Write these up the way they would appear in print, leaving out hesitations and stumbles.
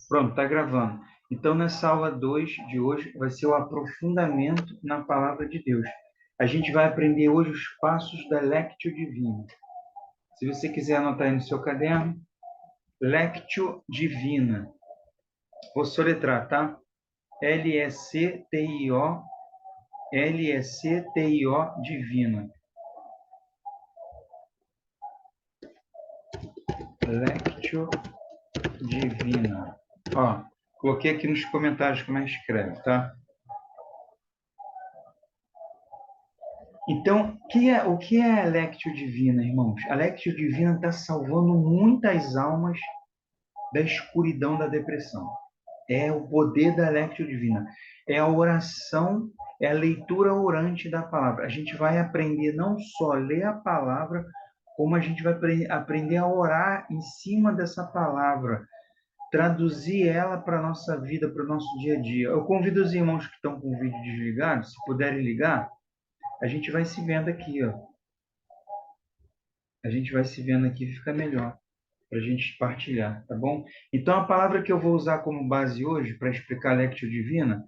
Pronto, está gravando. Então, nessa aula 2 de hoje, vai ser o aprofundamento na palavra de Deus. A gente vai aprender hoje os passos da Lectio Divina. Se você quiser anotar aí no seu caderno, Lectio Divina. Vou soletrar, tá? L-E-C-T-I-O, L-E-C-T-I-O Divina. Lectio Divina. Ó, coloquei aqui nos comentários como é que escreve, tá? Então, o que é a Lectio Divina, irmãos? A Lectio Divina está salvando muitas almas da escuridão da depressão. É o poder da Lectio Divina. É a oração, é a leitura orante da palavra. A gente vai aprender não só a ler a palavra, como a gente vai aprender a orar em cima dessa palavra, traduzir ela para a nossa vida, para o nosso dia a dia. Eu convido os irmãos que estão com o vídeo desligado, se puderem ligar, a gente vai se vendo aqui, ó. A gente vai se vendo aqui, fica melhor para a gente partilhar, tá bom? Então, a palavra que eu vou usar como base hoje para explicar a Lectio Divina,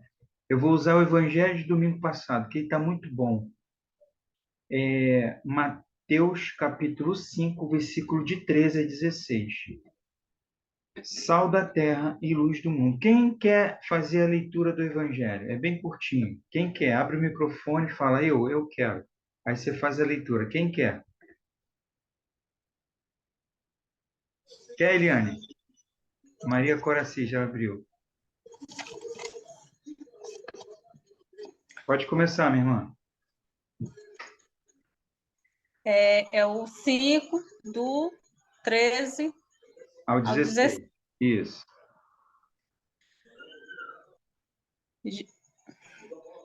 eu vou usar o Evangelho de domingo passado, que está muito bom. Mateus capítulo 5, versículo de 13 a 16. Sal da terra e luz do mundo. Quem quer fazer a leitura do Evangelho? É bem curtinho. Quem quer? Abre o microfone e fala, eu quero. Aí você faz a leitura. Quem quer? Quer, Eliane? Maria Coraci já abriu. Pode começar, minha irmã. É o 5 do 13 Ao ao 16. 16. Isso.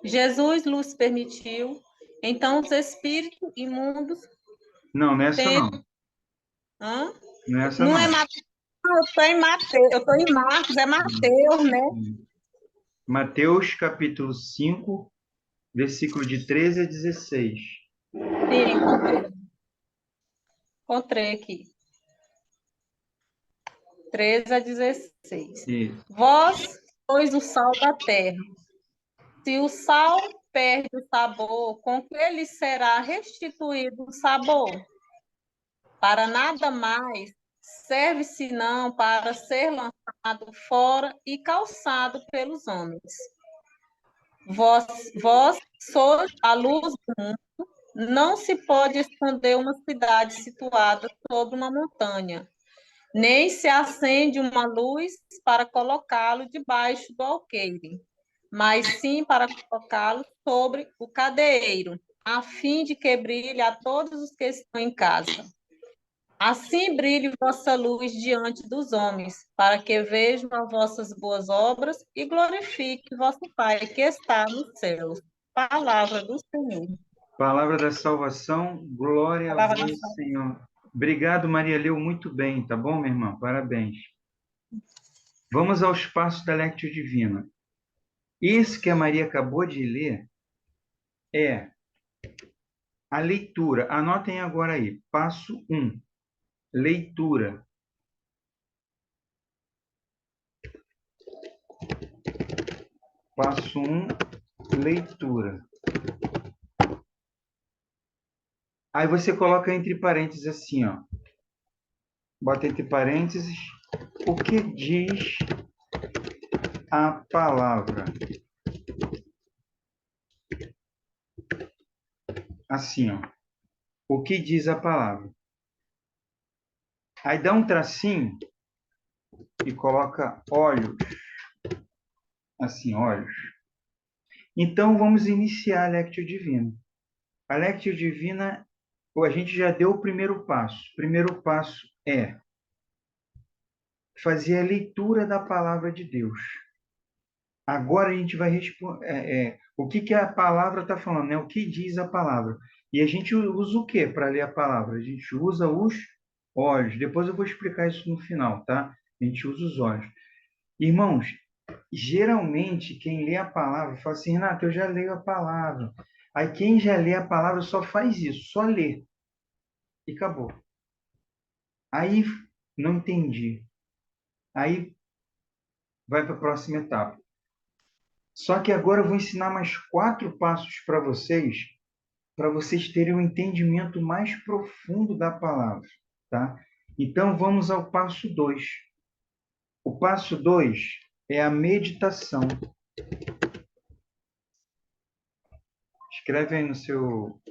Jesus lhes permitiu, então os espíritos imundos... Não, nessa não. Hã? Nessa Não não. é Mateus, eu estou em Mateus, eu estou em Marcos, é Mateus, né? Mateus capítulo 5, versículo de 13 a 16. Sim, encontrei aqui. 13 a 16. Isso. Vós sois o sal da terra. Se o sal perde o sabor, com que lhe será restituído o sabor? Para nada mais serve senão para ser lançado fora e calçado pelos homens. Vós sois a luz do mundo. Não se pode esconder uma cidade situada sobre uma montanha, nem se acende uma luz para colocá-lo debaixo do alqueire, mas sim para colocá-lo sobre o candeeiro, a fim de que brilhe a todos os que estão em casa. Assim brilhe vossa luz diante dos homens, para que vejam as vossas boas obras e glorifique vosso Pai que está nos céus. Palavra do Senhor. Palavra da salvação, glória a Palavra da vós, salvação. Senhor. Obrigado, Maria, leu muito bem, tá bom, minha irmã? Parabéns. Vamos aos passos da Lectio Divina. Esse que a Maria acabou de ler é a leitura. Anotem agora aí. Passo 1. Leitura. Passo 1. Leitura. Aí você coloca entre parênteses assim, ó. Bota entre parênteses o que diz a palavra. Assim, ó. O que diz a palavra. Aí dá um tracinho e coloca olhos. Assim, olhos. Então, vamos iniciar a Lectio Divina. A Lectio Divina, a gente já deu o primeiro passo. O primeiro passo é fazer a leitura da palavra de Deus. Agora a gente vai responder o que a palavra está falando, né? O que diz a palavra. E a gente usa o que para ler a palavra? A gente usa os olhos. Depois eu vou explicar isso no final, tá? A gente usa os olhos. Irmãos, geralmente quem lê a palavra fala assim, Renato, eu já leio a palavra. Aí quem já lê a palavra só faz isso, só lê. E acabou. Aí não entendi. Aí vai para a próxima etapa. Só que agora eu vou ensinar mais 4 passos para vocês terem um entendimento mais profundo da palavra, tá? Então vamos ao passo 2. O passo 2 é a meditação. Escreve aí no seu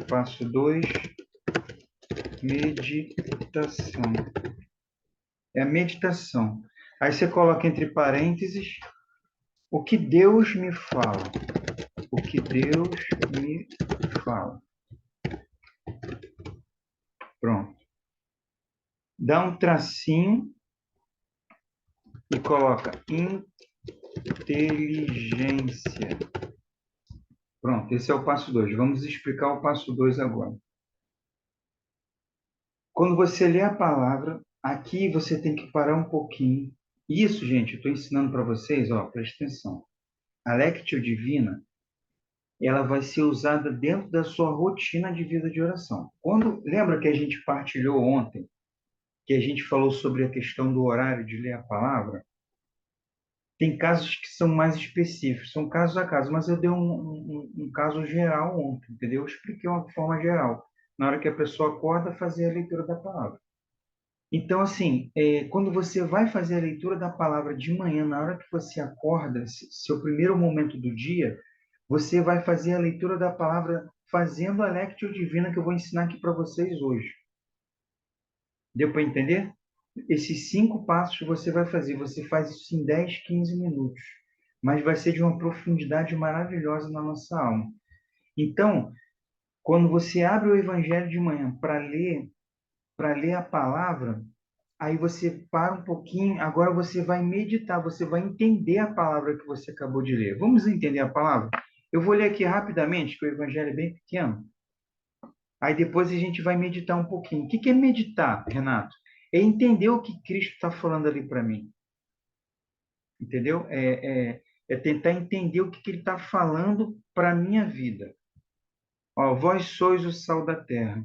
passo 2, meditação. É a meditação. Aí você coloca entre parênteses o que Deus me fala. O que Deus me fala. Pronto. Dá um tracinho e coloca inteligência. Pronto, esse é o passo 2. Vamos explicar o passo 2 agora. Quando você lê a palavra, aqui você tem que parar um pouquinho. Isso, gente, eu estou ensinando para vocês, ó, presta atenção. A Lectio Divina, ela vai ser usada dentro da sua rotina de vida de oração. Lembra que a gente partilhou ontem, que a gente falou sobre a questão do horário de ler a palavra? Tem casos que são mais específicos, são casos a casos, mas eu dei um caso geral ontem, entendeu? Eu expliquei uma forma geral. Na hora que a pessoa acorda, fazer a leitura da palavra. Então, assim, quando você vai fazer a leitura da palavra de manhã, na hora que você acorda, seu primeiro momento do dia, você vai fazer a leitura da palavra fazendo a Lectio Divina que eu vou ensinar aqui para vocês hoje. Deu para entender? Esses 5 passos você vai fazer. Você faz isso em 10, 15 minutos. Mas vai ser de uma profundidade maravilhosa na nossa alma. Então, quando você abre o Evangelho de manhã para ler a palavra, aí você para um pouquinho, agora você vai meditar, você vai entender a palavra que você acabou de ler. Vamos entender a palavra? Eu vou ler aqui rapidamente, que o Evangelho é bem pequeno. Aí depois a gente vai meditar um pouquinho. O que é meditar, Renato? É entender o que Cristo está falando ali para mim. Entendeu? É tentar entender o que ele está falando para a minha vida. Ó, vós sois o sal da terra.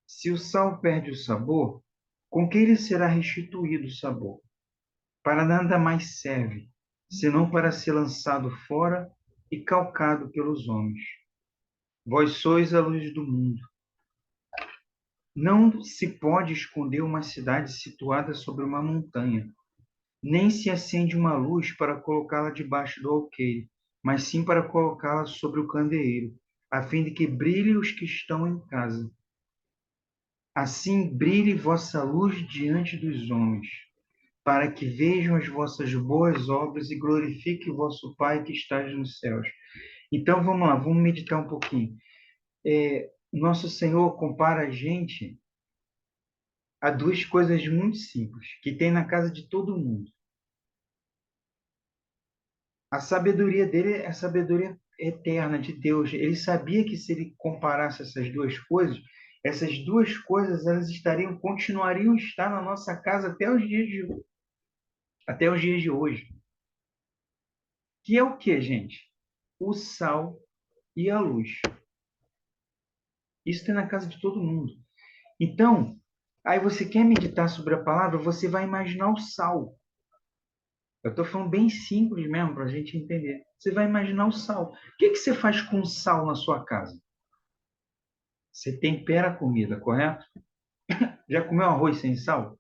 Se o sal perde o sabor, com que lhe será restituído o sabor? Para nada mais serve, senão para ser lançado fora e calcado pelos homens. Vós sois a luz do mundo. Não se pode esconder uma cidade situada sobre uma montanha, nem se acende uma luz para colocá-la debaixo do alqueire, mas sim para colocá-la sobre o candeeiro, a fim de que brilhe os que estão em casa. Assim brilhe vossa luz diante dos homens, para que vejam as vossas boas obras e glorifique o vosso Pai que está nos céus. Então vamos lá, vamos meditar um pouquinho. Nosso Senhor compara a gente a 2 coisas muito simples, que tem na casa de todo mundo. A sabedoria dele é a sabedoria eterna de Deus. Ele sabia que se ele comparasse essas duas coisas elas continuariam a estar na nossa casa até os dias de hoje. Que é o que, gente? O sal e a luz. Isso tem na casa de todo mundo. Então, aí você quer meditar sobre a palavra, você vai imaginar o sal. Eu estou falando bem simples mesmo, para a gente entender. Você vai imaginar o sal. O que você faz com o sal na sua casa? Você tempera a comida, correto? Já comeu arroz sem sal?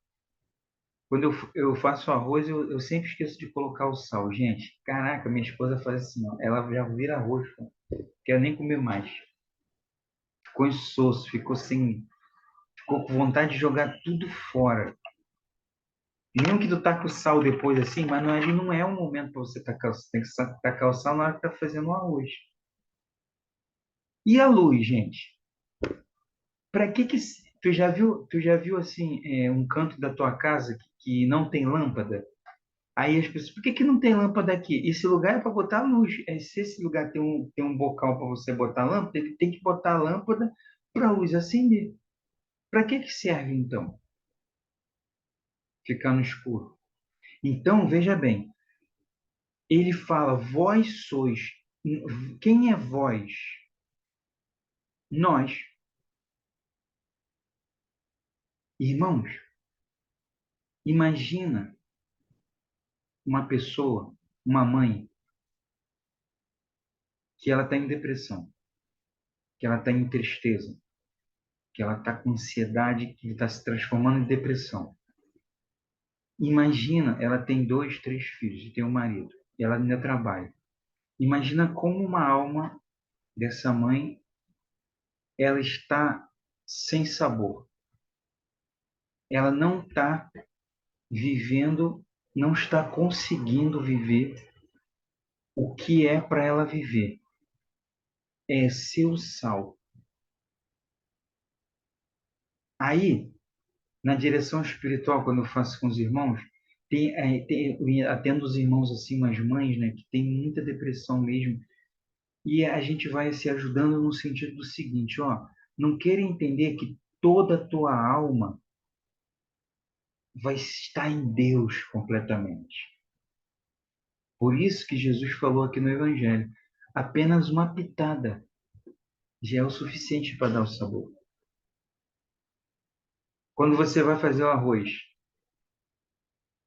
Quando eu faço arroz, eu sempre esqueço de colocar o sal. Gente, caraca, minha esposa faz assim, ó, ela já vira arroz, pô. Quero nem comer mais. Ficou insosso, ficou com vontade de jogar tudo fora. Mesmo que tu taca o sal depois assim, mas ali não é o momento para você tacar, você tem que tacar o sal na hora que tá fazendo o arroz. E a luz, gente? Para que tu já viu assim, um canto da tua casa que não tem lâmpada? Aí as pessoas, por que não tem lâmpada aqui? Esse lugar é para botar luz. Se esse lugar tem um bocal para você botar lâmpada, ele tem que botar a lâmpada para a luz acender. Para que serve então? Ficar no escuro. Então, veja bem, ele fala, vós sois. Quem é vós? Nós. Irmãos, imagina uma pessoa, uma mãe, que ela está em depressão, que ela está em tristeza, que ela está com ansiedade, que está se transformando em depressão. Imagina, ela tem 2, 3 filhos e tem um marido, e ela ainda trabalha. Imagina como uma alma dessa mãe, ela está sem sabor. Ela não está vivendo, não está conseguindo viver o que é para ela viver. É ser o sal. Aí, na direção espiritual, quando eu faço com os irmãos, atendo os irmãos assim, umas mães, né, que tem muita depressão mesmo, e a gente vai se ajudando no sentido do seguinte, ó, não queira entender que toda a tua alma vai estar em Deus completamente. Por isso que Jesus falou aqui no Evangelho, apenas uma pitada já é o suficiente para dar o sabor. Quando você vai fazer o arroz,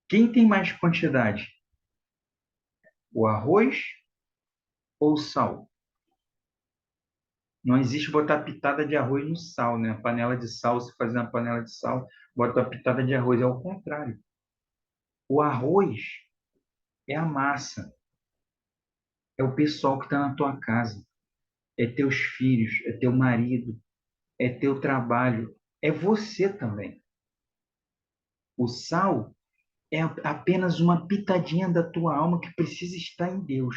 quem tem mais quantidade? O arroz ou o sal? Não existe botar pitada de arroz no sal, né? A panela de sal, se fazer uma panela de sal, bota a pitada de arroz. É o contrário. O arroz é a massa, é o pessoal que está na tua casa, é teus filhos, é teu marido, é teu trabalho, é você também. O sal é apenas uma pitadinha da tua alma que precisa estar em Deus.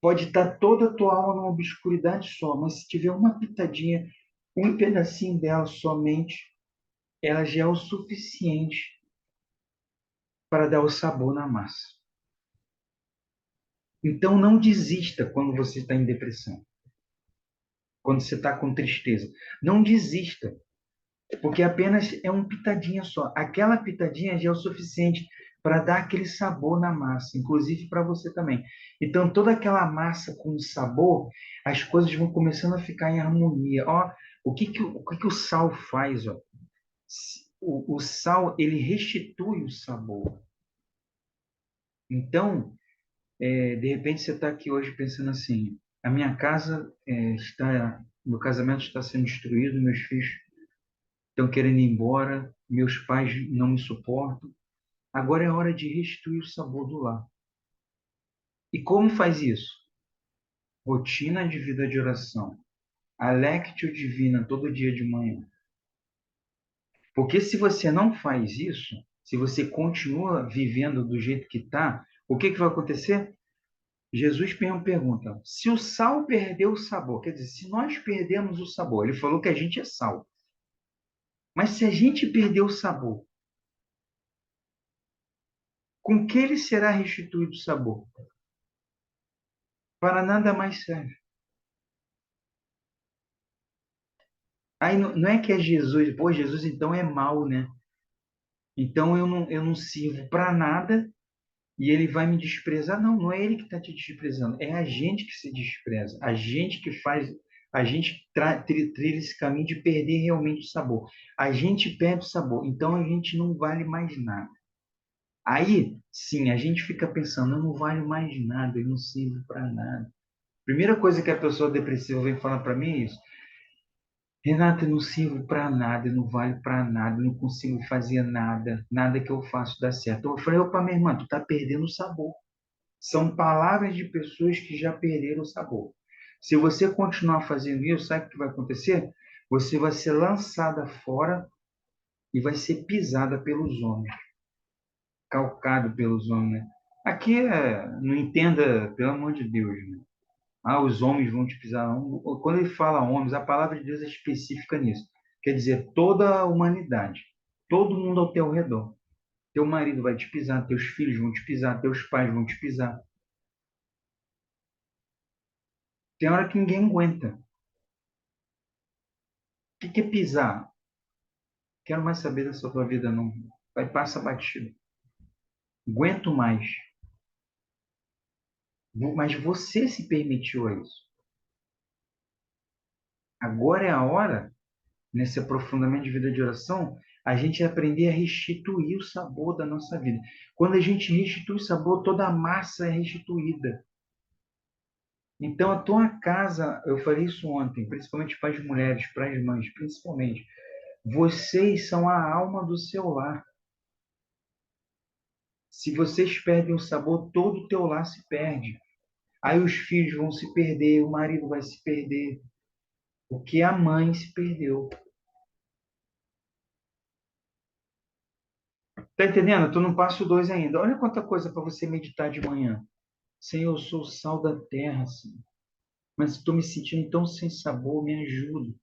Pode estar toda a tua alma numa obscuridade só, mas se tiver uma pitadinha, um pedacinho dela somente, ela já é o suficiente para dar o sabor na massa. Então não desista quando você está em depressão, quando você está com tristeza. Não desista, porque apenas é uma pitadinha só. Aquela pitadinha já é o suficiente para dar aquele sabor na massa, inclusive para você também. Então toda aquela massa com sabor, as coisas vão começando a ficar em harmonia. Ó, o que o sal faz? Ó? O sal ele restitui o sabor. Então de repente você está aqui hoje pensando assim: a minha casa meu casamento está sendo destruído, meus filhos estão querendo ir embora, meus pais não me suportam. Agora é hora de restituir o sabor do lar. E como faz isso? Rotina de vida de oração. A Lectio Divina todo dia de manhã. Porque se você não faz isso, se você continua vivendo do jeito que está, o que vai acontecer? Jesus mesmo pergunta: se o sal perdeu o sabor, quer dizer, se nós perdemos o sabor, ele falou que a gente é sal, mas se a gente perder o sabor, com que ele será restituído o sabor? Para nada mais serve. Aí não é que é Jesus, pô, Jesus então é mau, né? Então eu não sirvo para nada e ele vai me desprezar. Não, não é ele que está te desprezando, é a gente que se despreza, a gente que faz, a gente trilha esse caminho de perder realmente o sabor. A gente perde o sabor, então a gente não vale mais nada. Aí, sim, a gente fica pensando, eu não valho mais nada, eu não sirvo para nada. Primeira coisa que a pessoa depressiva vem falar para mim é isso: Renata, eu não sirvo para nada, eu não valho para nada, eu não consigo fazer nada, nada que eu faço dá certo. Eu falei, opa, minha irmã, tu tá perdendo o sabor. São palavras de pessoas que já perderam o sabor. Se você continuar fazendo isso, sabe o que vai acontecer? Você vai ser lançada fora e vai ser pisada pelos homens, calcado pelos homens, né? Aqui não entenda, pelo amor de Deus, né? Ah, os homens vão te pisar. Quando ele fala homens, a palavra de Deus é específica nisso. Quer dizer, toda a humanidade, todo mundo ao teu redor. Teu marido vai te pisar, teus filhos vão te pisar, teus pais vão te pisar. Tem hora que ninguém aguenta. O que é pisar? Quero mais saber dessa tua vida, não. Vai, passa batido. Aguento mais. Mas você se permitiu a isso. Agora é a hora, nesse aprofundamento de vida de oração, A gente aprender a restituir o sabor da nossa vida. Quando a gente restitui o sabor, toda a massa é restituída. Então, a tua casa, eu falei isso ontem, principalmente para as mulheres, para as mães, principalmente. Vocês são a alma do seu lar. Se vocês perdem o sabor, todo o teu lar se perde. Aí os filhos vão se perder, o marido vai se perder, porque a mãe se perdeu. Tá entendendo? Eu tô no passo 2 ainda. Olha quanta coisa para você meditar de manhã. Senhor, eu sou o sal da terra, Senhor. Mas estou me sentindo tão sem sabor, me ajuda.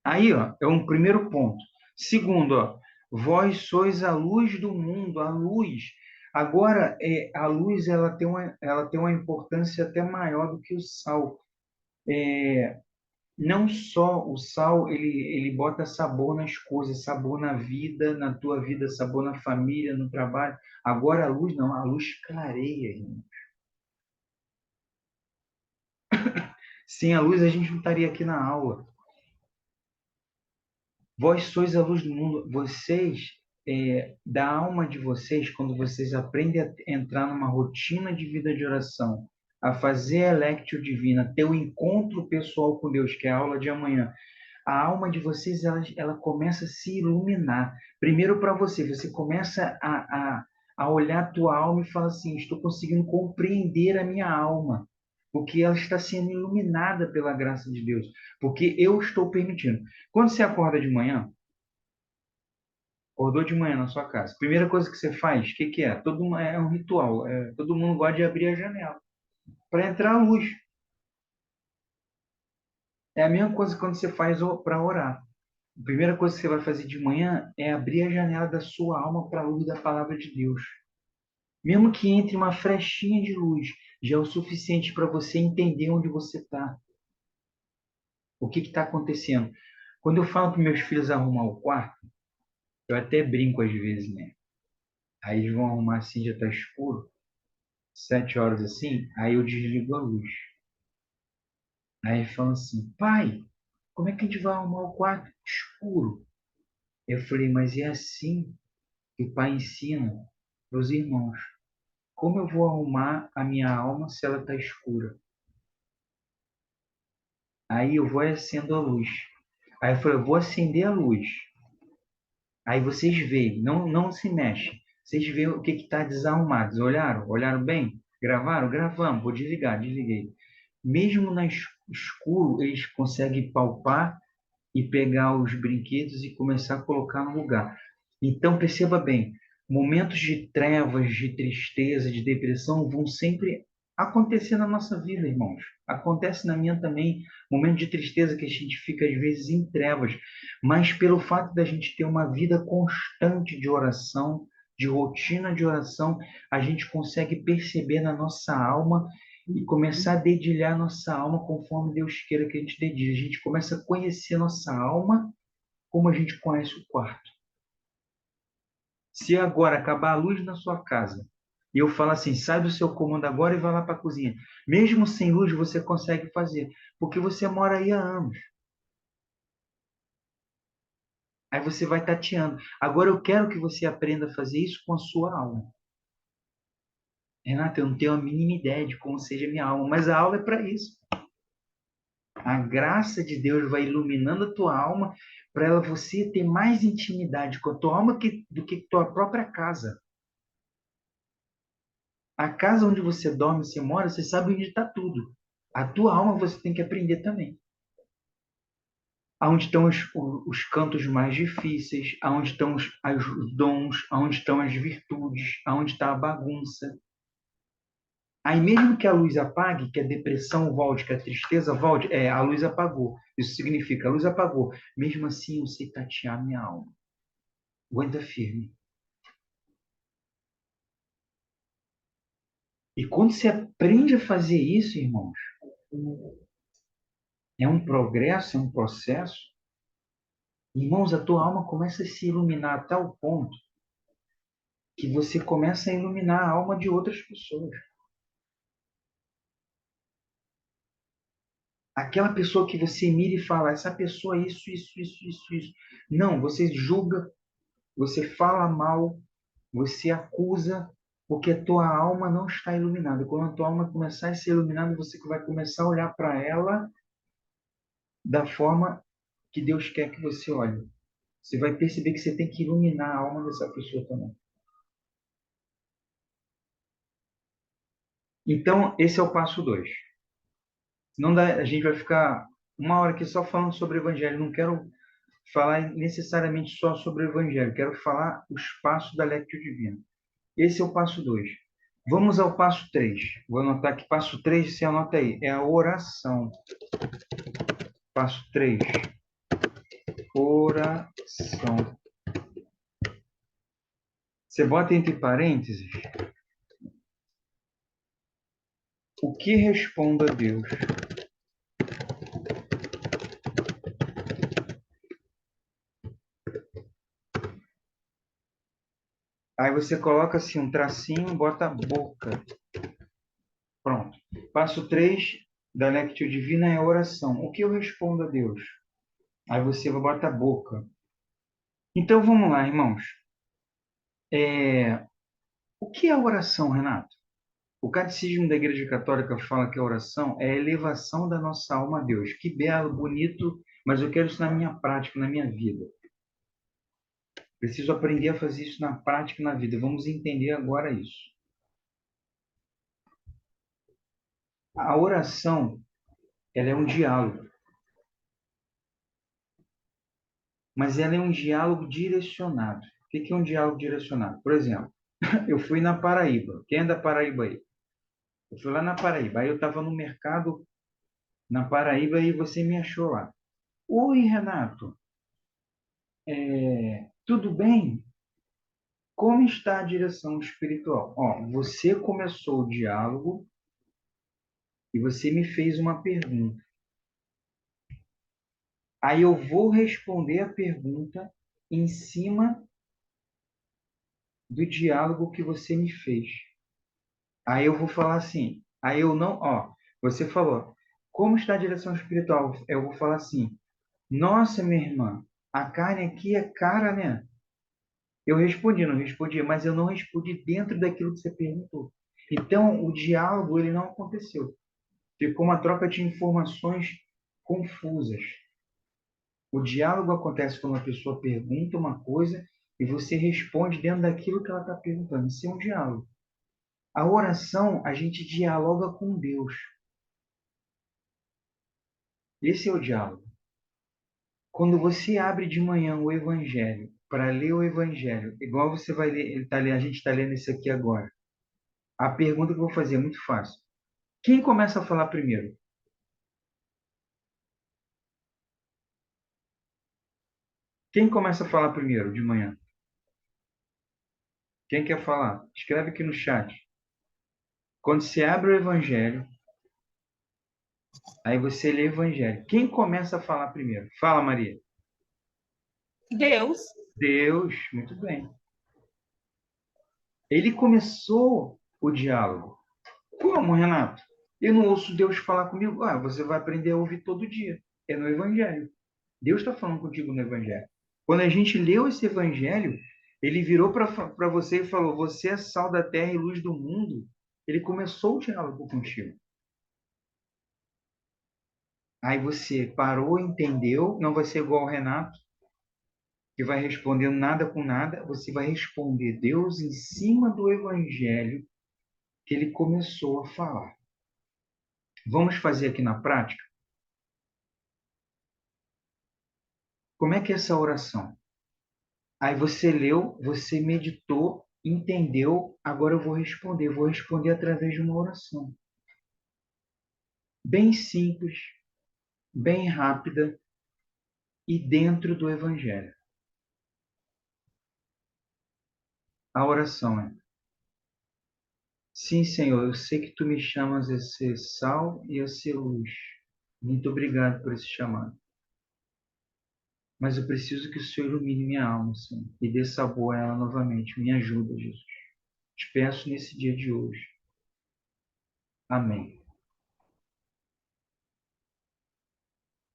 Aí, ó, é um primeiro ponto. Segundo, ó, vós sois a luz do mundo, a luz. Agora, a luz ela tem uma importância até maior do que o sal. Não só o sal, ele bota sabor nas coisas, sabor na vida, na tua vida, sabor na família, no trabalho. Agora a luz não, a luz clareia, irmão. Sem a luz a gente não estaria aqui na aula. Vós sois a luz do mundo. Vocês, da alma de vocês, quando vocês aprendem a entrar numa rotina de vida de oração, a fazer a Lectio Divina, ter o encontro pessoal com Deus, que é a aula de amanhã, a alma de vocês ela começa a se iluminar. Primeiro para você, você começa a olhar a tua alma e fala assim, estou conseguindo compreender a minha alma, porque ela está sendo iluminada pela graça de Deus, porque eu estou permitindo. Quando você acorda de manhã, acordou de manhã na sua casa, primeira coisa que você faz, o que, que é? É um ritual, todo mundo gosta de abrir a janela para entrar a luz. É a mesma coisa quando você faz para orar. A primeira coisa que você vai fazer de manhã é abrir a janela da sua alma para a luz da palavra de Deus. Mesmo que entre uma frechinha de luz, já é o suficiente para você entender onde você está, o que está acontecendo. Quando eu falo para meus filhos arrumar o quarto, eu até brinco às vezes, né? Aí eles vão arrumar assim, já está escuro, 7 horas assim, aí eu desligo a luz. Aí eles falam assim, pai, como é que a gente vai arrumar o quarto escuro? Eu falei, mas é assim que o pai ensina para os irmãos. Como eu vou arrumar a minha alma se ela está escura? Aí eu vou e acendo a luz. Aí eu falei, eu vou acender a luz. Aí vocês veem, não se mexem. Vocês veem o que está desarrumado. Vocês olharam? Olharam bem? Gravaram? Gravamos. Vou desligar, desliguei. Mesmo no escuro, eles conseguem palpar e pegar os brinquedos e começar a colocar no lugar. Então, perceba bem, momentos de trevas, de tristeza, de depressão vão sempre acontecer na nossa vida, irmãos. Acontece na minha também, momento de tristeza que a gente fica às vezes em trevas, mas pelo fato da gente ter uma vida constante de oração, de rotina de oração, a gente consegue perceber na nossa alma e começar a dedilhar nossa alma conforme Deus queira que a gente dedilhe. A gente começa a conhecer nossa alma como a gente conhece o quarto. Se agora acabar a luz na sua casa e eu falar assim, sai do seu cômodo agora e vai lá para a cozinha. Mesmo sem luz, você consegue fazer, porque você mora aí há anos. Aí você vai tateando. Agora eu quero que você aprenda a fazer isso com a sua alma. Renata, eu não tenho a mínima ideia de como seja a minha alma, mas a alma é para isso. A graça de Deus vai iluminando a tua alma para você ter mais intimidade com a tua alma do que tua própria casa. A casa onde você dorme, você mora, você sabe onde está tudo. A tua alma você tem que aprender também. Aonde estão os cantos mais difíceis, aonde estão os dons, aonde estão as virtudes, aonde está a bagunça. Aí mesmo que a luz apague, que a depressão volte, que a tristeza volte, a luz apagou. Isso significa, a luz apagou. Mesmo assim, eu sei tatear minha alma. Aguenta firme. E quando você aprende a fazer isso, irmãos, é um progresso, é um processo. Irmãos, a tua alma começa a se iluminar a tal ponto que você começa a iluminar a alma de outras pessoas. Aquela pessoa que você mira e fala, essa pessoa é isso, isso, isso, isso, isso. Não, você julga, você fala mal, você acusa, porque a tua alma não está iluminada. Quando a tua alma começar a ser iluminada, você vai começar a olhar para ela da forma que Deus quer que você olhe. Você vai perceber que você tem que iluminar a alma dessa pessoa também. Então, esse é o passo 2. Senão a gente vai ficar uma hora aqui só falando sobre o Evangelho. Não quero falar necessariamente só sobre o Evangelho. Quero falar os passos da Lectio Divina. Esse é o passo 2. Vamos ao passo 3. Vou anotar aqui, passo 3, você anota aí. É a oração. Passo 3. Oração. Você bota entre parênteses o que respondo a Deus. Aí você coloca assim um tracinho, bota a boca. Pronto. Passo 3 da Lectio Divina é a oração. O que eu respondo a Deus? Aí você vai botar a boca. Então vamos lá, irmãos. O que é a oração, Renato? O Catecismo da Igreja Católica fala que a oração é a elevação da nossa alma a Deus. Que belo, bonito, mas eu quero isso na minha prática, na minha vida. Preciso aprender a fazer isso na prática, na vida. Vamos entender agora isso. A oração, ela é um diálogo, mas ela é um diálogo direcionado. O que é um diálogo direcionado? Por exemplo, eu fui na Paraíba. Quem é da Paraíba aí? Eu fui lá na Paraíba. Aí eu estava no mercado na Paraíba e você me achou lá. Oi, Renato. Tudo bem? Como está a direção espiritual? Ó, você começou o diálogo e você me fez uma pergunta. Aí eu vou responder a pergunta em cima do diálogo que você me fez. Aí eu vou falar assim, aí eu não, ó, você falou, como está a direção espiritual? Eu vou falar assim, nossa, minha irmã, a carne aqui é cara, né? Eu respondi, não respondi, mas eu não respondi dentro daquilo que você perguntou. Então, o diálogo, ele não aconteceu. Ficou uma troca de informações confusas. O diálogo acontece quando a pessoa pergunta uma coisa e você responde dentro daquilo que ela está perguntando. Isso é um diálogo. A oração, a gente dialoga com Deus. Esse é o diálogo. Quando você abre de manhã o Evangelho, para ler o Evangelho, igual você vai ler, a gente está lendo isso aqui agora. A pergunta que eu vou fazer é muito fácil. Quem começa a falar primeiro? Quem começa a falar primeiro de manhã? Quem quer falar? Escreve aqui no chat. Quando você abre o Evangelho, aí você lê o Evangelho. Quem começa a falar primeiro? Fala, Maria. Deus. Deus, muito bem. Ele começou o diálogo. Como, Renato? Eu não ouço Deus falar comigo. Ah, você vai aprender a ouvir todo dia. É no Evangelho. Deus está falando contigo no Evangelho. Quando a gente leu esse Evangelho, ele virou para você e falou: Você é sal da terra e luz do mundo. Ele começou o diálogo contigo. Aí você parou, entendeu. Não vai ser igual ao Renato, que vai respondendo nada com nada. Você vai responder Deus em cima do Evangelho que ele começou a falar. Vamos fazer aqui na prática? Como é que é essa oração? Aí você leu, você meditou, entendeu, agora eu vou responder. Vou responder através de uma oração. Bem simples, bem rápida e dentro do Evangelho. A oração é: Sim, Senhor, eu sei que tu me chamas a ser sal e a ser luz. Muito obrigado por esse chamado. Mas eu preciso que o Senhor ilumine minha alma, Senhor, e dê sabor a ela novamente. Me ajuda, Jesus. Te peço nesse dia de hoje. Amém.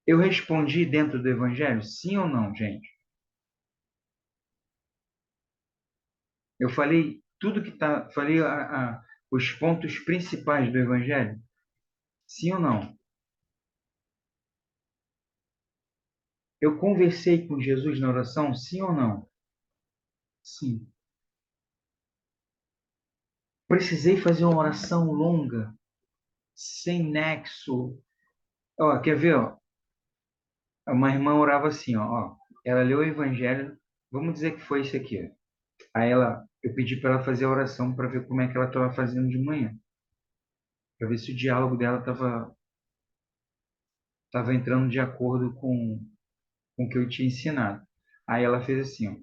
Eu respondi dentro do Evangelho? Sim ou não, gente? Eu falei tudo que está. Falei os pontos principais do Evangelho? Sim ou não? Eu conversei com Jesus na oração? Sim ou não? Sim. Precisei fazer uma oração longa, sem nexo. Ó, quer ver? Ó? Uma irmã orava assim, ó. Ela leu o Evangelho. Vamos dizer que foi isso aqui. Ó. Aí eu pedi para ela fazer a oração para ver como é que ela estava fazendo de manhã, para ver se o diálogo dela estava entrando de acordo com o que eu tinha ensinado. Aí ela fez assim, ó.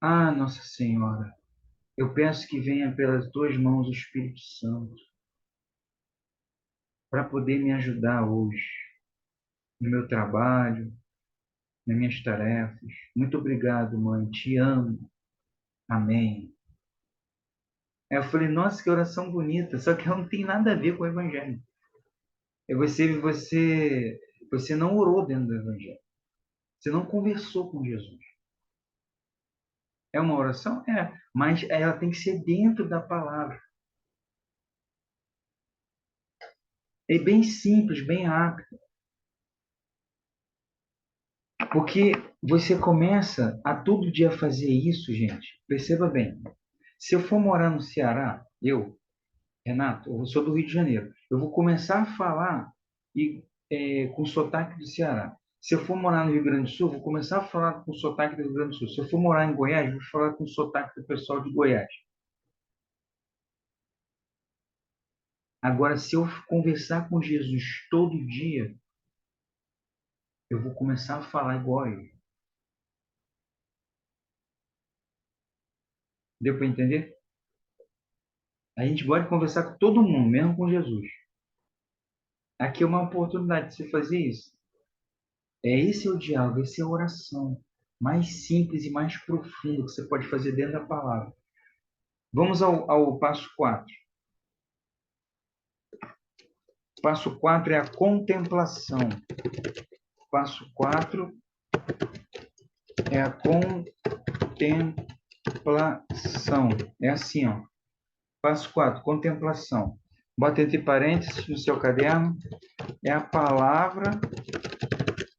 Ah, Nossa Senhora, eu peço que venha pelas tuas mãos o Espírito Santo para poder me ajudar hoje no meu trabalho, nas minhas tarefas. Muito obrigado, mãe. Te amo. Amém. Aí eu falei, nossa, que oração bonita. Só que ela não tem nada a ver com o Evangelho. Você não orou dentro do Evangelho. Você não conversou com Jesus. É uma oração? É. Mas ela tem que ser dentro da palavra. É bem simples, bem rápido. Porque você começa a todo dia fazer isso, gente. Perceba bem. Se eu for morar no Ceará, Renato, eu sou do Rio de Janeiro. Eu vou começar a falar com sotaque do Ceará. Se eu for morar no Rio Grande do Sul, eu vou começar a falar com sotaque do Rio Grande do Sul. Se eu for morar em Goiás, eu vou falar com sotaque do pessoal de Goiás. Agora, se eu conversar com Jesus todo dia, eu vou começar a falar igual a ele. Deu para entender? A gente pode conversar com todo mundo, mesmo com Jesus. Aqui é uma oportunidade de você fazer isso. Esse é o diálogo, essa é a oração mais simples e mais profunda que você pode fazer dentro da palavra. Vamos ao passo 4. Passo 4 é a contemplação. Passo 4 é a contemplação. É assim, ó. Passo 4, contemplação. Bota entre parênteses no seu caderno. É a palavra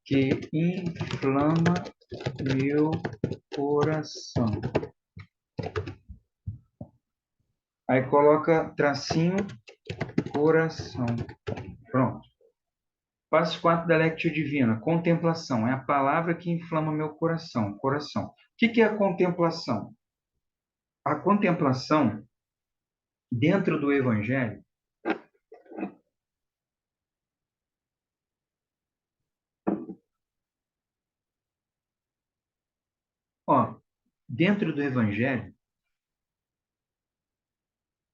que inflama meu coração. Aí coloca tracinho, coração. Pronto. Passo 4 da Lectio Divina. Contemplação. É a palavra que inflama meu coração. Coração. O que é a contemplação? A contemplação, dentro do Evangelho, ó, dentro do Evangelho,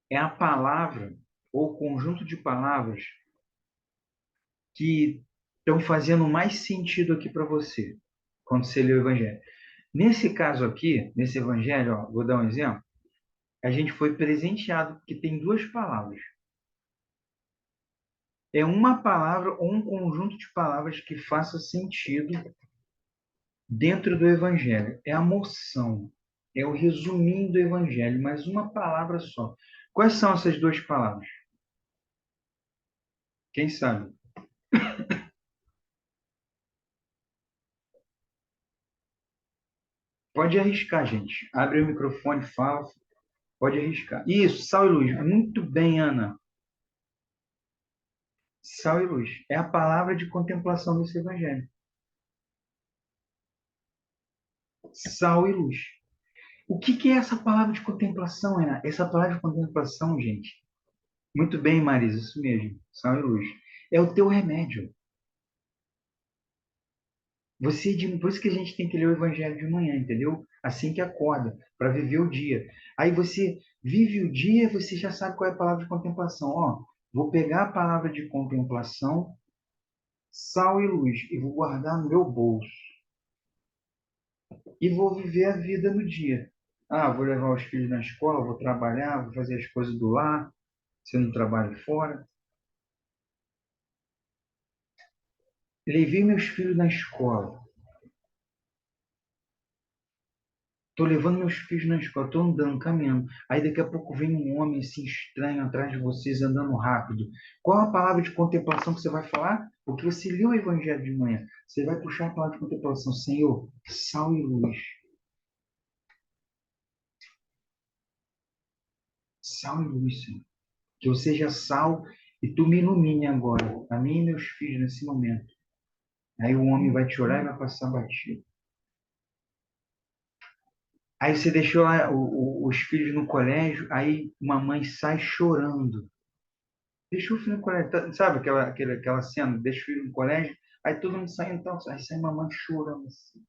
é a palavra ou conjunto de palavras que estão fazendo mais sentido aqui para você, quando você lê o Evangelho. Nesse caso aqui, nesse Evangelho, ó, vou dar um exemplo, a gente foi presenteado, porque tem duas palavras. É uma palavra ou um conjunto de palavras que faça sentido dentro do Evangelho. É a moção, é o resuminho do Evangelho, mas uma palavra só. Quais são essas duas palavras? Quem sabe? Pode arriscar, gente. Abre o microfone, fala, pode arriscar. Isso, sal e luz. Muito bem, Ana. Sal e luz. É a palavra de contemplação desse Evangelho. Sal e luz. O que é essa palavra de contemplação, Ana? Essa palavra de contemplação, gente. Muito bem, Marisa, isso mesmo. Sal e luz. É o teu remédio. Por isso que a gente tem que ler o Evangelho de manhã, entendeu? Assim que acorda, para viver o dia. Aí você vive o dia, você já sabe qual é a palavra de contemplação. Ó, vou pegar a palavra de contemplação, sal e luz, e vou guardar no meu bolso. E vou viver a vida no dia. Ah, vou levar os filhos na escola, vou trabalhar, vou fazer as coisas do lar, se eu não trabalho fora. Levei meus filhos na escola. Tô levando meus filhos na escola, tô andando, caminhando. Aí daqui a pouco vem um homem assim estranho atrás de vocês, andando rápido. Qual a palavra de contemplação que você vai falar? Porque você leu o Evangelho de manhã. Você vai puxar a palavra de contemplação. Senhor, sal e luz. Sal e luz, Senhor. Que eu seja sal e tu me ilumine agora, a mim e meus filhos nesse momento. Aí o homem vai te orar e vai passar batido. Aí você deixou lá os filhos no colégio, aí uma mãe sai chorando. Deixa o filho no colégio. Sabe aquela cena? Deixa o filho no colégio, aí todo mundo sai, então, aí sai mamãe chorando assim.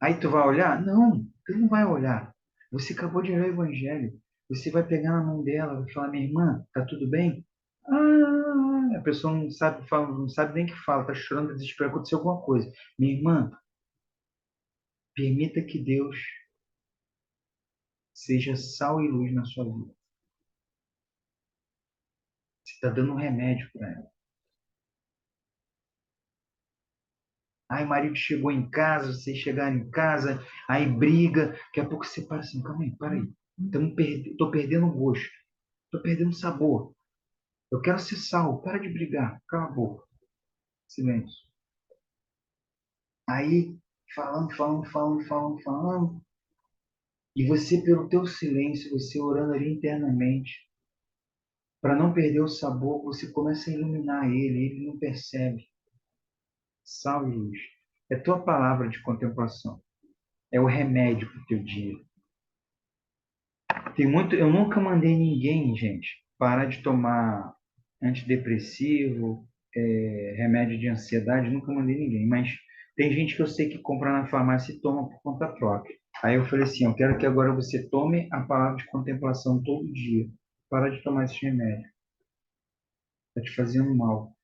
Aí tu vai olhar? Não, tu não vai olhar. Você acabou de ler o evangelho. Você vai pegar na mão dela, vai falar, minha irmã, tá tudo bem? Ah, a pessoa não sabe, não sabe nem o que fala, tá chorando, desesperado, aconteceu alguma coisa. Minha irmã, permita que Deus seja sal e luz na sua vida. Você está dando um remédio para ela. Aí o marido chegou em casa, vocês chegaram em casa, aí briga, daqui a pouco você para assim, calma aí, para aí. Tô perdendo o gosto, tô perdendo o sabor. Eu quero ser sal, para de brigar, cala a boca. Silêncio. Aí, falando, e você, pelo teu silêncio, você orando ali internamente, para não perder o sabor, você começa a iluminar ele não percebe. Sal e luz. É tua palavra de contemplação. É o remédio para o teu dia. Tem muito, eu nunca mandei ninguém, gente, parar de tomar antidepressivo, remédio de ansiedade, nunca mandei ninguém. Mas tem gente que eu sei que compra na farmácia e toma por conta própria. Aí eu falei assim, eu quero que agora você tome a palavra de contemplação todo dia. Para de tomar esse remédio. Está te fazendo mal.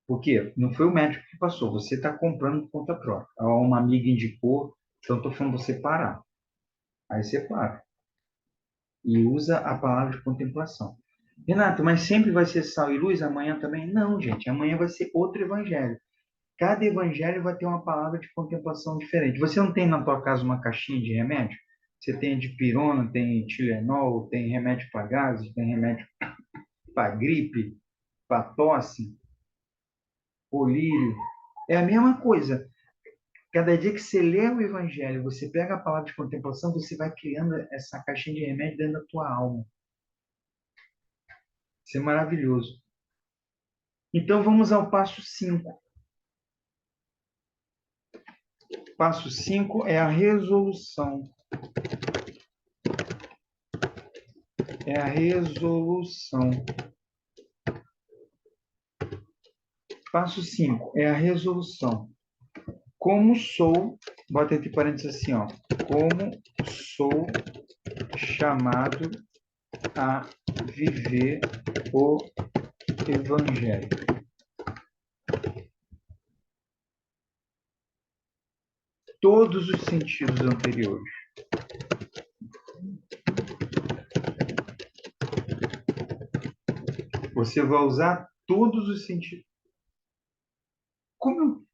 Por quê? Não foi o médico que passou, você está comprando por conta própria. Uma amiga indicou, então estou falando você parar. Aí você para. E usa a palavra de contemplação. Renato, mas sempre vai ser sal e luz? Amanhã também? Não, gente. Amanhã vai ser outro evangelho. Cada evangelho vai ter uma palavra de contemplação diferente. Você não tem na tua casa uma caixinha de remédio? Você tem dipirona, tem Tilenol, tem remédio para gases, tem remédio para gripe, para tosse, colírio. É a mesma coisa. Cada dia que você lê o evangelho, você pega a palavra de contemplação, você vai criando essa caixinha de remédio dentro da tua alma. Isso é maravilhoso. Então vamos ao passo 5. Passo 5 é a resolução. É a resolução. Passo 5 é a resolução. Como sou, bota entre parênteses assim, ó. Como sou chamado a viver o Evangelho. Todos os sentidos anteriores. Você vai usar todos os sentidos. Como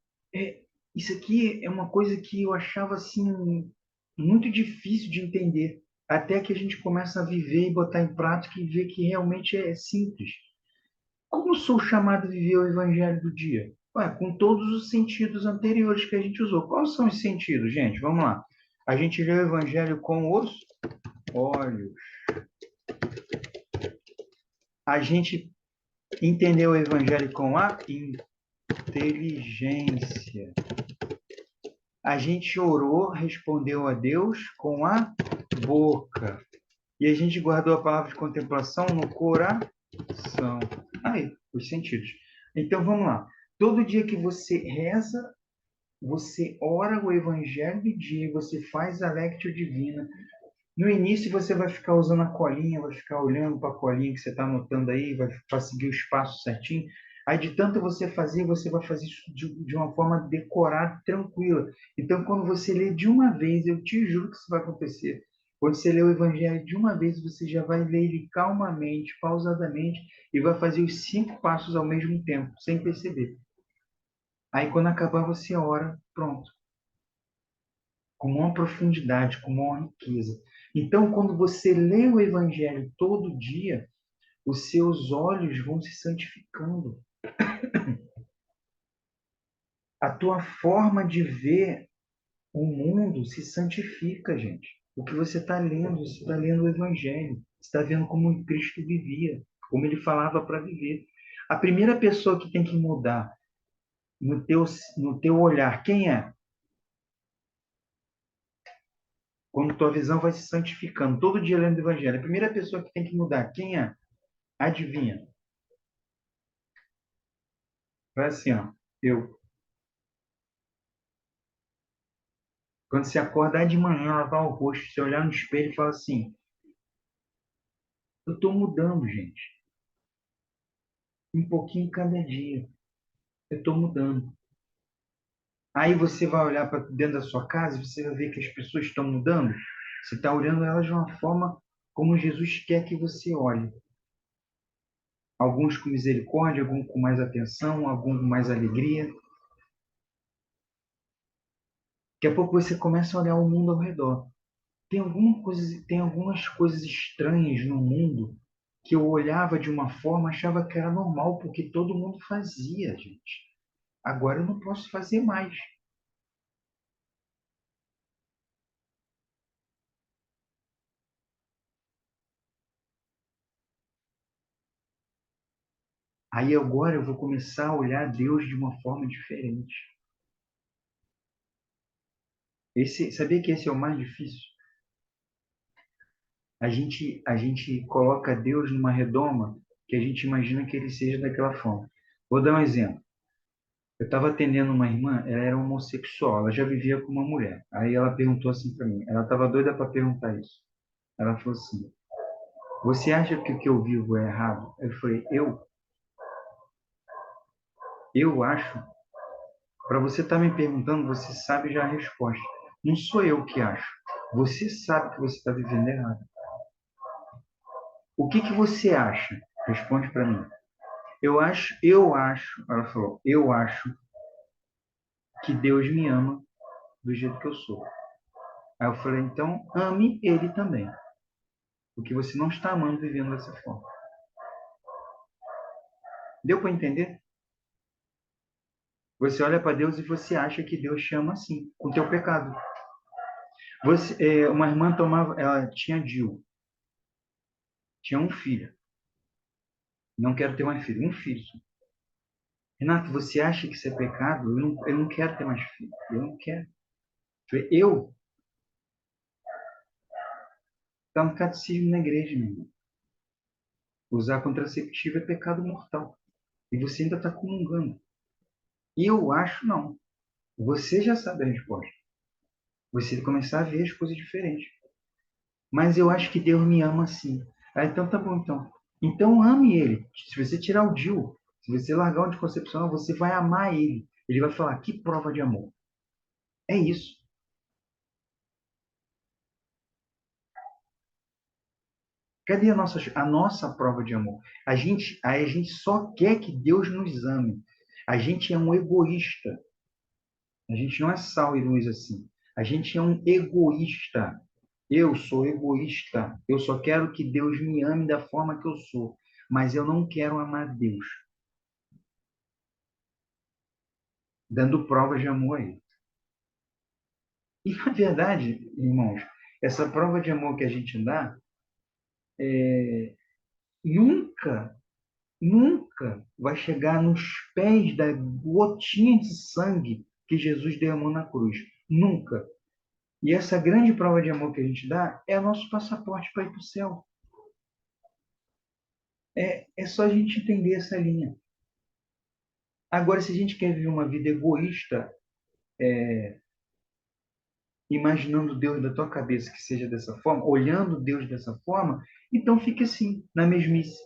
isso aqui é uma coisa que eu achava assim muito difícil de entender, até que a gente começa a viver e botar em prática e ver que realmente é simples. Como sou chamado a viver o evangelho do dia? Ué, com todos os sentidos anteriores que a gente usou. Quais são os sentidos, gente? Vamos lá. A gente lê o evangelho com os olhos. A gente entendeu o evangelho com a inteligência. A gente orou, respondeu a Deus com a boca. E a gente guardou a palavra de contemplação no coração. Aí, os sentidos. Então, vamos lá. Todo dia que você reza, você ora o evangelho do dia, você faz a lectio divina. No início, você vai ficar usando a colinha, vai ficar olhando para a colinha que você está anotando aí, vai seguir os passos certinho. Aí, de tanto você vai fazer isso de uma forma decorada, tranquila. Então, quando você lê de uma vez, eu te juro que isso vai acontecer. Quando você lê o Evangelho de uma vez, você já vai ler ele calmamente, pausadamente, e vai fazer os 5 passos ao mesmo tempo, sem perceber. Aí, quando acabar, você ora, pronto. Com maior profundidade, com maior riqueza. Então, quando você lê o Evangelho todo dia, os seus olhos vão se santificando. A tua forma de ver o mundo se santifica, gente. O que você está lendo, você está lendo o Evangelho. Você está vendo como Cristo vivia, como ele falava para viver. A primeira pessoa que tem que mudar no teu olhar, quem é? Quando tua visão vai se santificando, todo dia lendo o Evangelho, a primeira pessoa que tem que mudar, quem é? Adivinha? Vai assim, ó. Eu. Quando você acordar de manhã, lavar o rosto, você olhar no espelho e falar assim: eu estou mudando, gente. Um pouquinho cada dia. Eu estou mudando. Aí você vai olhar para dentro da sua casa e você vai ver que as pessoas estão mudando. Você está olhando elas de uma forma como Jesus quer que você olhe. Alguns com misericórdia, alguns com mais atenção, alguns com mais alegria. Daqui a pouco você começa a olhar o mundo ao redor. Tem algumas coisas estranhas no mundo que eu olhava de uma forma, achava que era normal, porque todo mundo fazia, gente. Agora eu não posso fazer mais. Aí agora eu vou começar a olhar Deus de uma forma diferente. Sabia que esse é o mais difícil? A gente coloca Deus numa redoma que a gente imagina que ele seja daquela forma. Vou dar um exemplo. Eu estava atendendo uma irmã, ela era homossexual, ela já vivia com uma mulher. Aí ela perguntou assim para mim, ela estava doida para perguntar isso. Ela falou assim: você acha que o que eu vivo é errado? Eu falei: eu acho. Para você estar me perguntando, você sabe já a resposta. Não sou eu que acho. Você sabe que você está vivendo errado. O que que você acha? Responde para mim. Ela falou, eu acho que Deus me ama do jeito que eu sou. Aí eu falei, então ame ele também. Porque você não está amando vivendo dessa forma. Deu para entender? Você olha para Deus e você acha que Deus te ama assim, com o teu pecado. Uma irmã tomava, ela tinha DIU, tinha um filho. Não quero ter mais filho, um filho só. Renato, você acha que isso é pecado? Eu não quero ter mais filho. Eu não quero. Eu? Está no catecismo na igreja, meu irmão. Usar contraceptivo é pecado mortal. E você ainda está comungando. E eu acho não. Você já sabe a resposta. Você começar a ver as coisas diferentes. Mas eu acho que Deus me ama assim. Ah, então tá bom, então. Então ame ele. Se você tirar o DIU, se você largar o anticoncepcional, você vai amar ele. Ele vai falar, que prova de amor. É isso. Cadê a nossa prova de amor? A gente só quer que Deus nos ame. A gente é um egoísta. A gente não é sal e luz assim. A gente é um egoísta. Eu sou egoísta. Eu só quero que Deus me ame da forma que eu sou. Mas eu não quero amar Deus, dando provas de amor a Ele. E, na verdade, irmãos, essa prova de amor que a gente dá, nunca, nunca vai chegar nos pés da gotinha de sangue que Jesus derramou na cruz. Nunca. E essa grande prova de amor que a gente dá é o nosso passaporte para ir para o céu. É só a gente entender essa linha. Agora, se a gente quer viver uma vida egoísta, imaginando Deus da tua cabeça que seja dessa forma, olhando Deus dessa forma, então fica assim, na mesmice.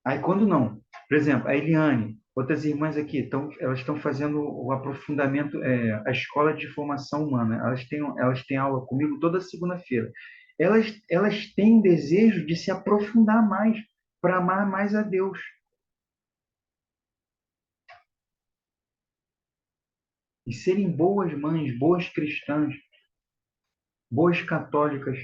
Aí quando não, por exemplo, a Eliane, Outras irmãs aqui, elas estão fazendo o aprofundamento, a escola de formação humana. Elas têm aula comigo toda segunda-feira. Elas têm desejo de se aprofundar mais, para amar mais a Deus. E serem boas mães, boas cristãs, boas católicas.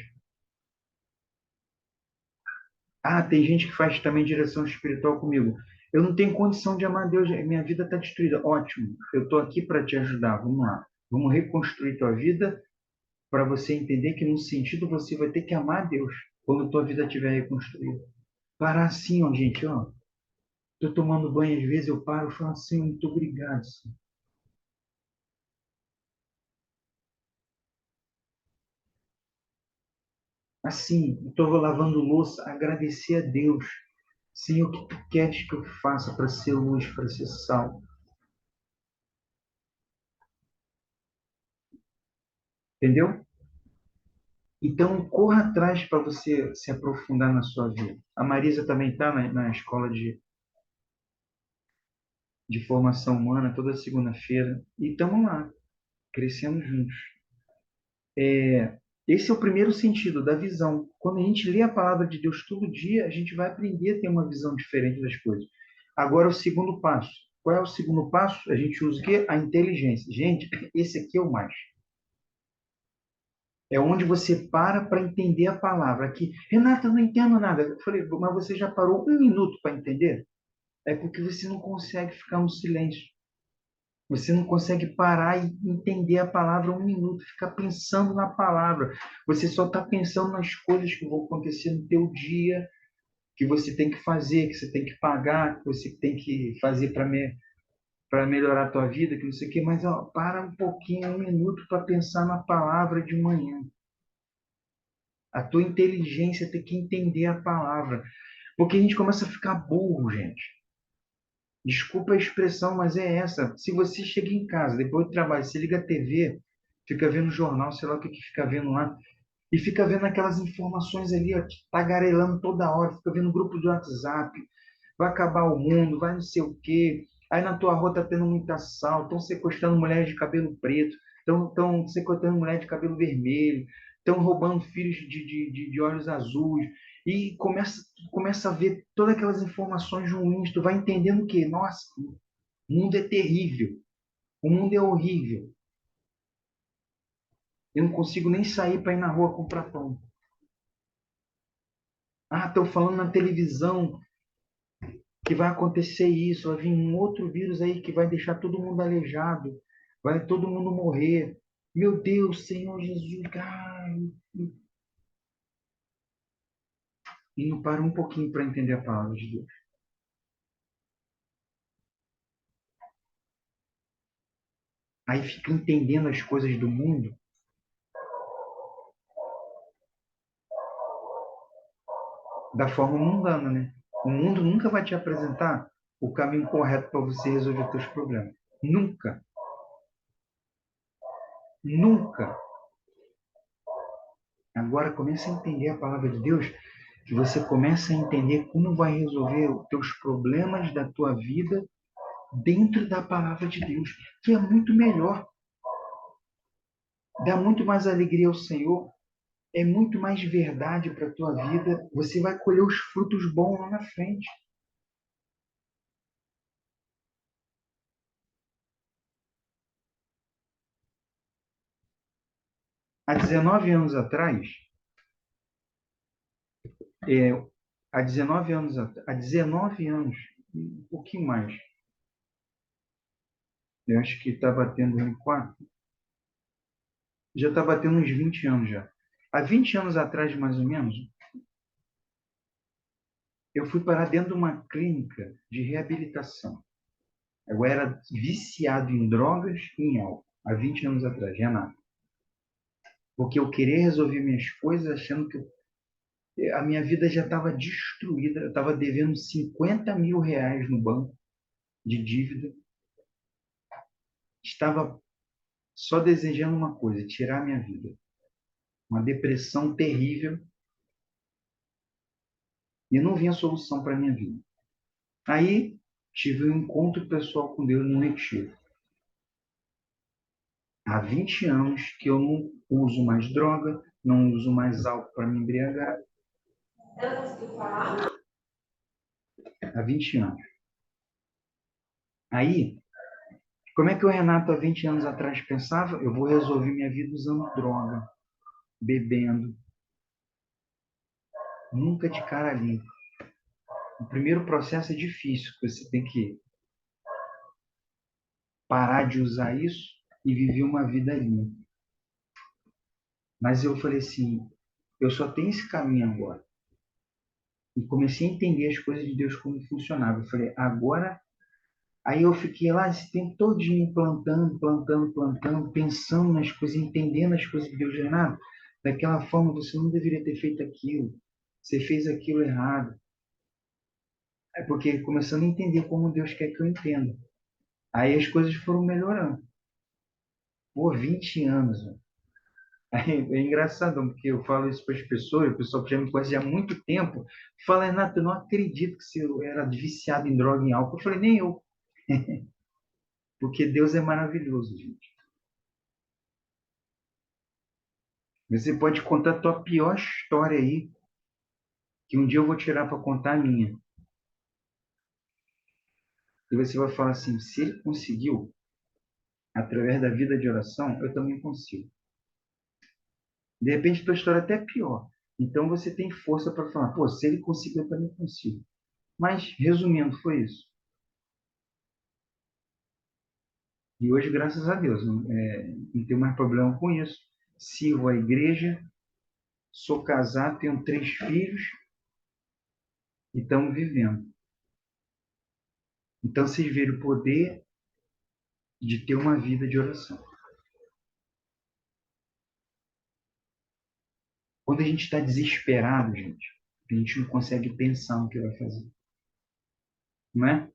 Ah, tem gente que faz também direção espiritual comigo. Eu não tenho condição de amar Deus, minha vida está destruída. Ótimo, eu estou aqui para te ajudar. Vamos lá. Vamos reconstruir tua vida para você entender que, no sentido, você vai ter que amar Deus quando tua vida estiver reconstruída. Parar assim, ó, gente, ó. Estou tomando banho, às vezes eu paro e falo assim, muito obrigado, Senhor. Assim, estou lavando louça, agradecer a Deus. Senhor, o que tu queres que eu faça para ser luz, para ser sal? Entendeu? Então, corra atrás para você se aprofundar na sua vida. A Marisa também está na escola de formação humana toda segunda-feira. E estamos lá, crescendo juntos. Esse é o primeiro sentido da visão. Quando a gente lê a palavra de Deus todo dia, a gente vai aprender a ter uma visão diferente das coisas. Agora, o segundo passo. Qual é o segundo passo? A gente usa o quê? A inteligência. Gente, esse aqui é o mais. É onde você para entender a palavra. Aqui, Renata, eu não entendo nada. Eu falei, mas você já parou um minuto para entender? É porque você não consegue ficar no silêncio. Você não consegue parar e entender a palavra um minuto, ficar pensando na palavra. Você só está pensando nas coisas que vão acontecer no teu dia, que você tem que fazer, que você tem que pagar, que você tem que fazer para melhorar a tua vida, que não sei o quê. Mas ó, para um pouquinho, um minuto para pensar na palavra de manhã. A tua inteligência tem que entender a palavra. Porque a gente começa a ficar burro, gente. Desculpa a expressão, mas é essa. Se você chega em casa, depois do trabalho, você liga a TV, fica vendo jornal, sei lá o que que fica vendo lá, e fica vendo aquelas informações ali, ó, tagarelando toda hora, fica vendo grupo de WhatsApp, vai acabar o mundo, vai não sei o quê. Aí na tua rua tá tendo muito assalto, estão sequestrando mulheres de cabelo preto, estão sequestrando mulheres de cabelo vermelho, estão roubando filhos de olhos azuis. E começa a ver todas aquelas informações ruins, tu vai entendendo que, nossa, o mundo é terrível, o mundo é horrível. Eu não consigo nem sair para ir na rua comprar pão. Ah, estão falando na televisão que vai acontecer isso, vai vir um outro vírus aí que vai deixar todo mundo aleijado, vai todo mundo morrer. Meu Deus, Senhor Jesus, ai, e não para um pouquinho para entender a palavra de Deus. Aí fica entendendo as coisas do mundo da forma mundana, né? O mundo nunca vai te apresentar o caminho correto para você resolver os seus problemas. Nunca. Nunca. Agora começa a entender a palavra de Deus, que você começa a entender como vai resolver os teus problemas da tua vida dentro da palavra de Deus, que é muito melhor, dá muito mais alegria ao Senhor, é muito mais verdade para a tua vida, você vai colher os frutos bons lá na frente. Há 19 anos atrás, é, há 19 anos, um pouquinho mais, eu acho que está batendo em 4, já está batendo uns 20 anos já. Há 20 anos atrás, mais ou menos, eu fui parar dentro de uma clínica de reabilitação. Eu era viciado em drogas e em álcool, há 20 anos atrás, Renato. Porque eu queria resolver minhas coisas achando que a minha vida já estava destruída. Eu estava devendo R$ 50.000 no banco de dívida. Estava só desejando uma coisa, tirar a minha vida. Uma depressão terrível e não vinha solução para a minha vida. Aí tive um encontro pessoal com Deus no retiro. Há 20 anos que eu não uso mais droga, não uso mais álcool para me embriagar. Há 20 anos. Aí, como é que o Renato, há 20 anos atrás, pensava? Eu vou resolver minha vida usando droga, bebendo. Nunca de cara limpa. O primeiro processo é difícil, você tem que parar de usar isso e viver uma vida limpa. Mas eu falei assim, eu só tenho esse caminho agora. E comecei a entender as coisas de Deus como funcionava. Eu falei, agora. Aí eu fiquei lá esse tempo todinho plantando, plantando, plantando, pensando nas coisas, entendendo as coisas de Deus. Renato, daquela forma você não deveria ter feito aquilo. Você fez aquilo errado. É porque começando a entender como Deus quer que eu entenda. Aí as coisas foram melhorando. Pô, 20 anos. Velho. Aí é engraçado, porque eu falo isso para as pessoas, o pessoal que já me conhece há muito tempo, fala, Renato, eu não acredito que você era viciado em droga e em álcool. Eu falei, nem eu. Porque Deus é maravilhoso, gente. Você pode contar a tua pior história aí, que um dia eu vou tirar para contar a minha. E você vai falar assim, se ele conseguiu, através da vida de oração, eu também consigo. De repente, a tua história é até pior. Então, você tem força para falar, pô, se ele conseguiu, eu também consigo. Mas, resumindo, foi isso. E hoje, graças a Deus, não tenho mais problema com isso. Sirvo a igreja, sou casado, tenho 3 filhos e estamos vivendo. Então, vocês viram o poder de ter uma vida de oração. Quando a gente está desesperado, gente, a gente não consegue pensar no que vai fazer. Não é?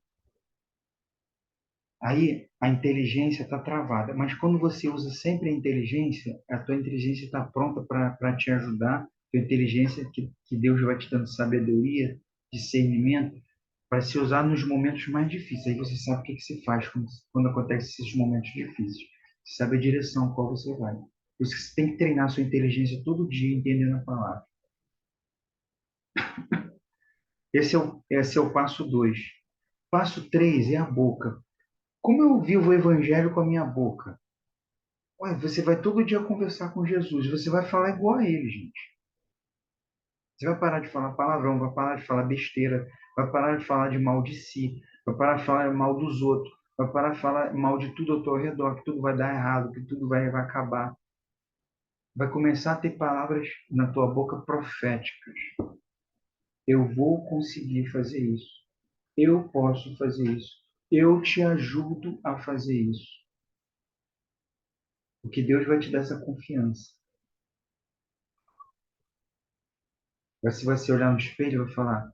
Aí a inteligência está travada. Mas quando você usa sempre a inteligência, a tua inteligência está pronta para te ajudar. A tua inteligência que Deus vai te dando sabedoria, discernimento, para se usar nos momentos mais difíceis. Aí você sabe o que você faz quando acontecem esses momentos difíceis. Você sabe a direção a qual você vai. Por isso que você tem que treinar a sua inteligência todo dia, entendendo a palavra. Esse é o passo 2. Passo 3 é a boca. Como eu vivo o evangelho com a minha boca? Ué, você vai todo dia conversar com Jesus, você vai falar igual a ele, gente. Você vai parar de falar palavrão, vai parar de falar besteira, vai parar de falar de mal de si, vai parar de falar mal dos outros, vai parar de falar mal de tudo ao teu redor, que tudo vai dar errado, que tudo vai acabar. Vai começar a ter palavras na tua boca proféticas. Eu vou conseguir fazer isso. Eu posso fazer isso. Eu te ajudo a fazer isso. Porque Deus vai te dar essa confiança. Você vai se olhar no espelho e vai falar: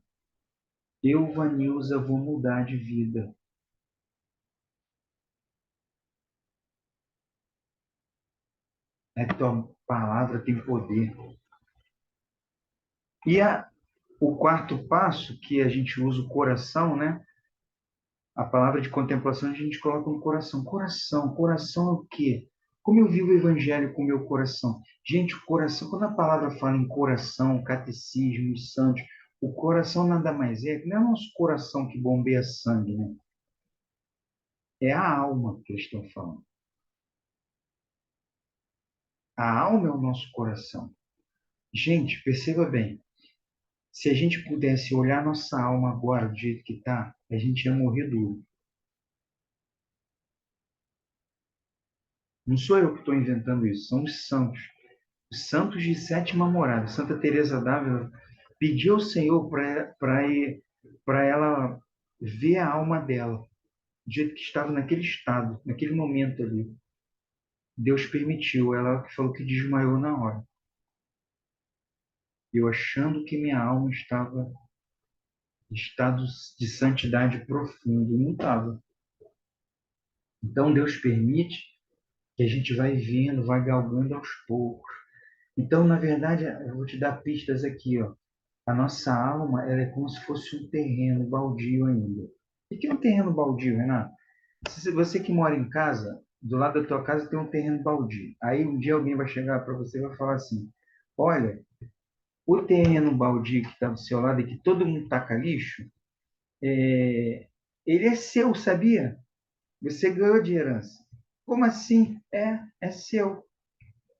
eu, Vanilza, vou mudar de vida. A tua palavra tem poder. E o quarto passo, que a gente usa o coração, né? A palavra de contemplação a gente coloca no coração. Coração, coração é o quê? Como eu vivo o evangelho com o meu coração? Gente, o coração, quando a palavra fala em coração, catecismo, os santos, o coração nada mais é, não é o nosso coração que bombeia sangue, né? É a alma que eles estão falando. A alma é o nosso coração. Gente, perceba bem, se a gente pudesse olhar nossa alma agora do jeito que está, a gente ia morrer duro. Não sou eu que estou inventando isso, são os santos. Os santos de sétima morada. Santa Teresa d'Ávila pediu ao Senhor para ela ver a alma dela, do jeito que estava naquele estado, naquele momento ali. Deus permitiu, ela falou que desmaiou na hora. Eu achando que minha alma estava em estado de santidade profundo, não estava. Então Deus permite que a gente vai vendo, vai galgando aos poucos. Então, na verdade, eu vou te dar pistas aqui, ó. A nossa alma, ela é como se fosse um terreno baldio ainda. O que é um terreno baldio, Renato? Se você que mora em casa, do lado da tua casa tem um terreno baldio. Aí um dia alguém vai chegar para você e vai falar assim: olha, o terreno baldio que está do seu lado e que todo mundo taca lixo, ele é seu, sabia? Você ganhou de herança. Como assim? É seu.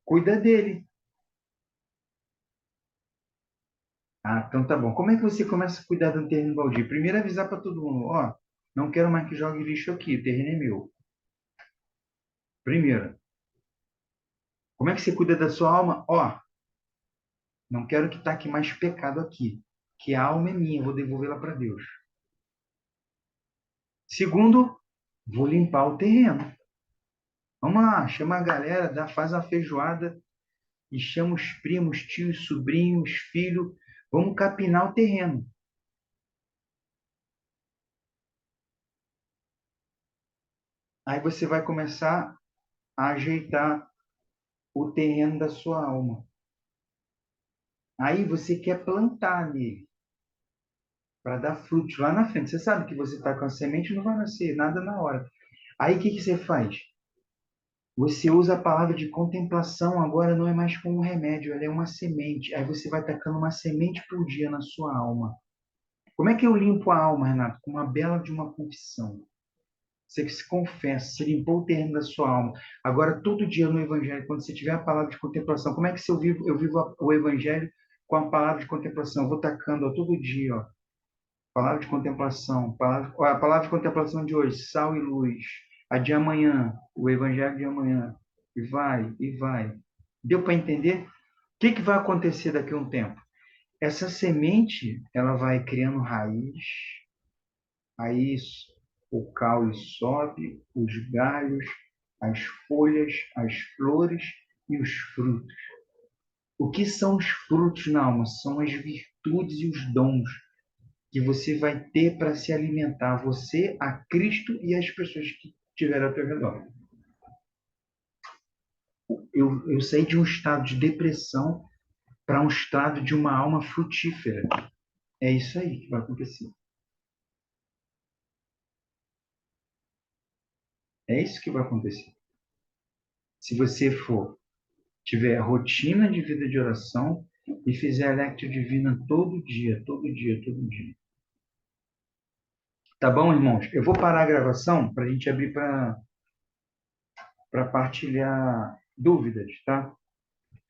Cuida dele. Ah, então tá bom. Como é que você começa a cuidar do terreno baldio? Primeiro avisar para todo mundo, ó, não quero mais que jogue lixo aqui, o terreno é meu. Primeiro, como é que você cuida da sua alma? Ó, não quero que taque mais pecado aqui, que a alma é minha, eu vou devolvê-la para Deus. Segundo, vou limpar o terreno. Vamos lá, chama a galera, faz uma feijoada e chama os primos, tios, sobrinhos, filhos. Vamos capinar o terreno. Aí você vai começar a ajeitar o terreno da sua alma. Aí você quer plantar nele para dar frutos lá na frente. Você sabe que você está com a semente, não vai nascer nada na hora. Aí o que que você faz? Você usa a palavra de contemplação, agora não é mais como um remédio, ela é uma semente. Aí você vai tacando uma semente por dia na sua alma. Como é que eu limpo a alma, Renato? Com uma bela de uma confissão. Você que se confessa, você limpou o terreno da sua alma. Agora, todo dia no Evangelho, quando você tiver a palavra de contemplação, como é que se eu vivo? Eu vivo o Evangelho com a palavra de contemplação. Eu vou tacando ó, todo dia, ó, palavra de contemplação. A palavra de contemplação de hoje, sal e luz. A de amanhã, o Evangelho de amanhã. E vai, e vai. Deu para entender? O que, que vai acontecer daqui a um tempo? Essa semente, ela vai criando raiz, aí o caule sobe, os galhos, as folhas, as flores e os frutos. O que são os frutos na alma? São as virtudes e os dons que você vai ter para se alimentar, você, a Cristo e as pessoas que estiverem ao teu redor. Eu saí de um estado de depressão para um estado de uma alma frutífera. É isso aí que vai acontecer. É isso que vai acontecer. Se você tiver rotina de vida de oração e fizer a Lectio Divina todo dia, todo dia, todo dia. Tá bom, irmãos? Eu vou parar a gravação para a gente abrir para partilhar dúvidas, tá?